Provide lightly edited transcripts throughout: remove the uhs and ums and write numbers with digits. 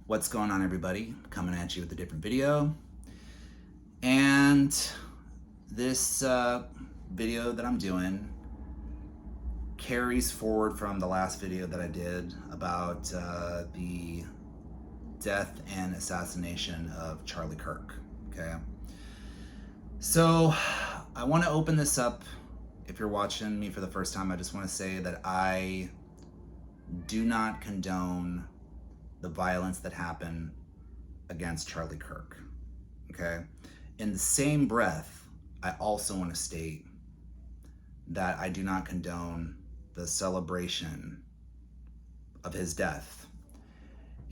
What's going on, everybody? Coming at you with a different video. And this video that I'm doing carries forward from the last video that I did about the death and assassination of Charlie Kirk. Okay. So I want to open this up. If you're watching me for the first time, I just want to say that I do not condone the violence that happened against Charlie Kirk. Okay. In the same breath, I also want to state that I do not condone the celebration of his death.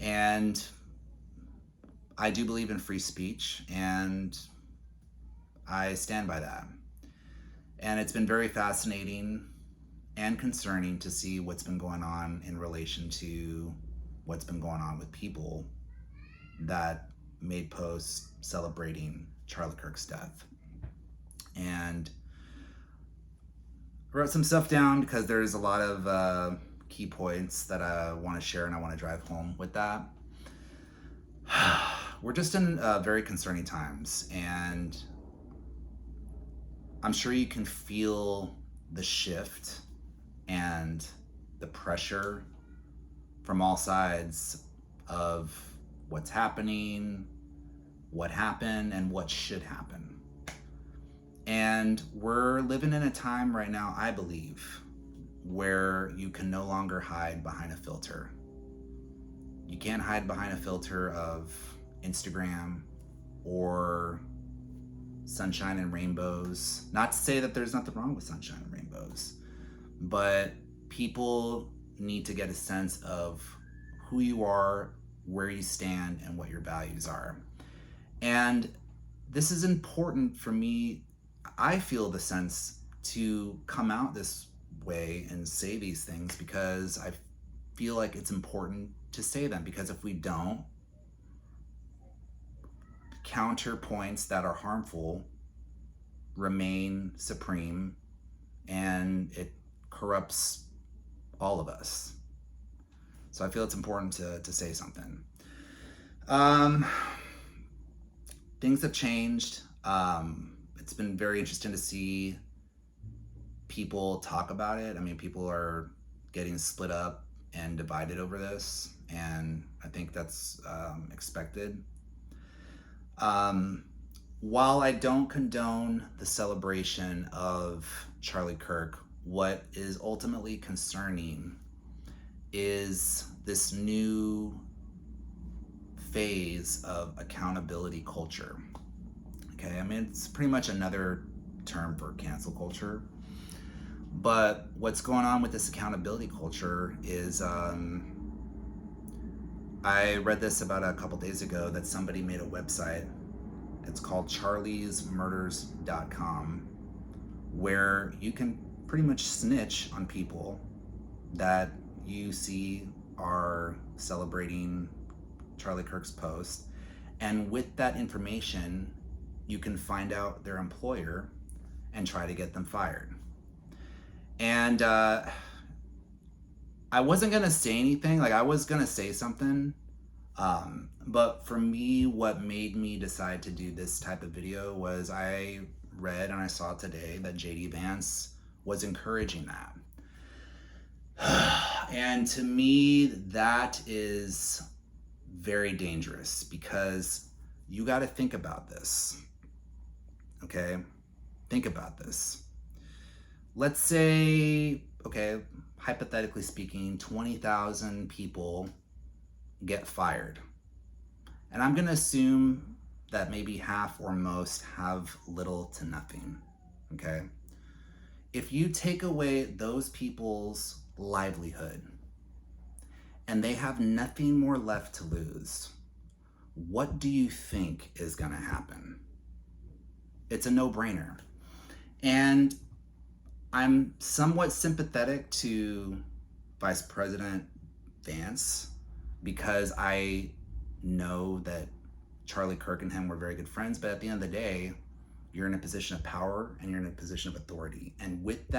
And I do believe in free speech, and I stand by that. And it's been very fascinating and concerning to see what's been going on in relation to what's been going on with people that made posts celebrating Charlie Kirk's death. And I wrote some stuff down because there's a lot of key points that I want to share and I want to drive home with that. We're just in very concerning times, and I'm sure you can feel the shift and the pressure from all sides of what's happening, what happened, and what should happen. And we're living in a time right now, I believe, where you can no longer hide behind a filter. You can't hide behind a filter of Instagram or sunshine and rainbows. Not to say that there's nothing wrong with sunshine and rainbows, but people need to get a sense of who you are, where you stand, and what your values are. And this is important for me. I feel the sense to come out this way and say these things because I feel like it's important to say them, because if we don't, counterpoints that are harmful remain supreme, and it corrupts all of us. So I feel it's important to say something. Things have changed. It's been very interesting to see people talk about it. I mean, people are getting split up and divided over this, and I think that's expected. While I don't condone the celebration of Charlie Kirk, what is ultimately concerning is this new phase of accountability culture. Okay, I mean, it's pretty much another term for cancel culture. But what's going on with this accountability culture is I read this about a couple days ago that somebody made a website. It's called charliesmurders.com, where you can pretty much snitch on people that you see are celebrating Charlie Kirk's post. And with that information, you can find out their employer and try to get them fired. And I wasn't going to say anything. Like, I was going to say something. But for me, what made me decide to do this type of video was I read and I saw today that JD Vance was encouraging that. And to me, that is very dangerous, because you got to think about this. Okay? Think about this. Let's say, okay, hypothetically speaking, 20,000 people get fired. And I'm going to assume that maybe half or most have little to nothing. Okay? If you take away those people's livelihood and they have nothing more left to lose, what do you think is going to happen? It's a no-brainer. And I'm somewhat sympathetic to Vice President Vance, because I know that Charlie Kirk and him were very good friends, but at the end of the day, you're in a position of power and you're in a position of authority. And with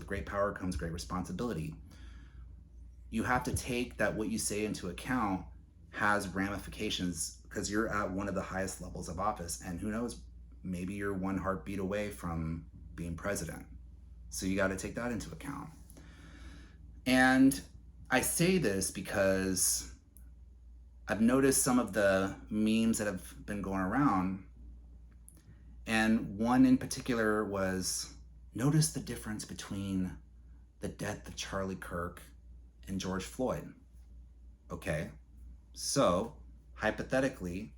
great power comes great responsibility. You have to take that what you say into account has ramifications because you're at one of the highest levels of office, and who knows, maybe you're one heartbeat away from being president. So you got to take that into account. And I say this because I've noticed some of the memes that have been going around, and one in particular was, notice the difference between the death of Charlie Kirk and George Floyd. Okay, so hypothetically,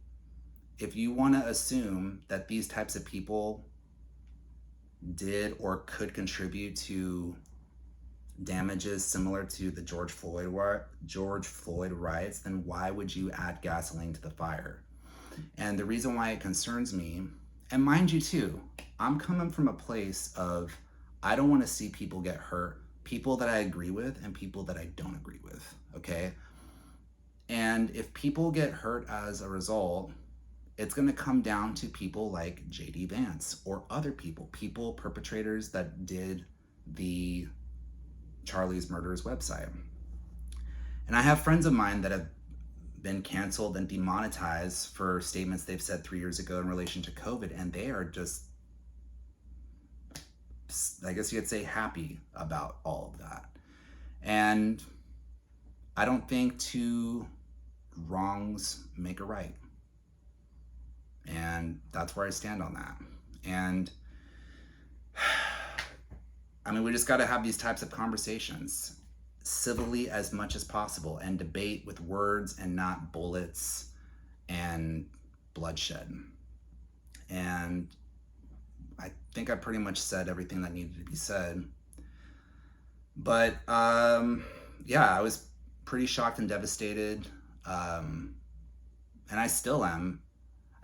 if you want to assume that these types of people did or could contribute to damages similar to the George Floyd riots, then why would you add gasoline to the fire? And the reason why it concerns me, and mind you too, I'm coming from a place of, I don't want to see people get hurt, people that I agree with and people that I don't agree with, okay? And if people get hurt as a result, it's going to come down to people like JD Vance or other people perpetrators that did the Charlie's Murderers website. And I have friends of mine that have been canceled and demonetized for statements they've said 3 years ago in relation to COVID, and they are just, I guess you could say, happy about all of that. And I don't think two wrongs make a right. And that's where I stand on that. And I mean, we just got to have these types of conversations civilly as much as possible and debate with words and not bullets and bloodshed. And I think I pretty much said everything that needed to be said. But yeah, I was pretty shocked and devastated. And I still am.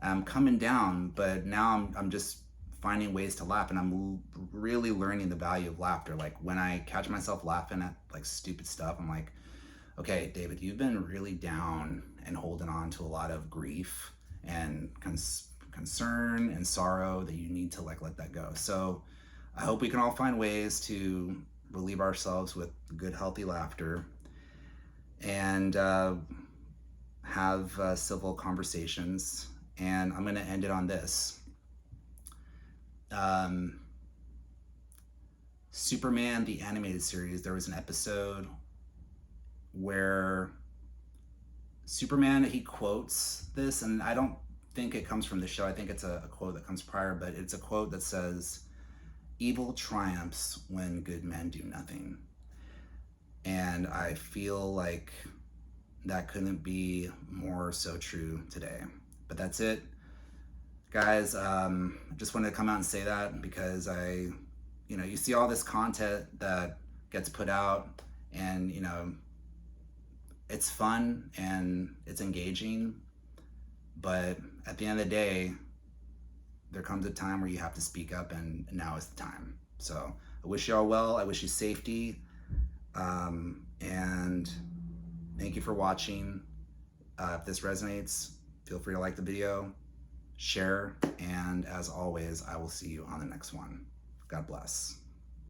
I'm coming down, but now I'm just finding ways to laugh, and I'm really learning the value of laughter. Like when I catch myself laughing at like stupid stuff, I'm like, okay, David, you've been really down and holding on to a lot of grief and concern and sorrow that you need to like let that go. So I hope we can all find ways to relieve ourselves with good, healthy laughter and have civil conversations. And I'm going to end it on this. Superman, the animated series, there was an episode where Superman, he quotes this, and I don't think it comes from the show. I think it's a quote that comes prior, but it's a quote that says, "Evil triumphs when good men do nothing." And I feel like that couldn't be more so true today. But that's it, guys. I just wanted to come out and say that because you see all this content that gets put out, and it's fun and it's engaging, but at the end of the day, there comes a time where you have to speak up, and now is the time. So I wish y'all well. I wish you safety, and thank you for watching. If this resonates, feel free to like the video, share, and as always, I will see you on the next one. God bless.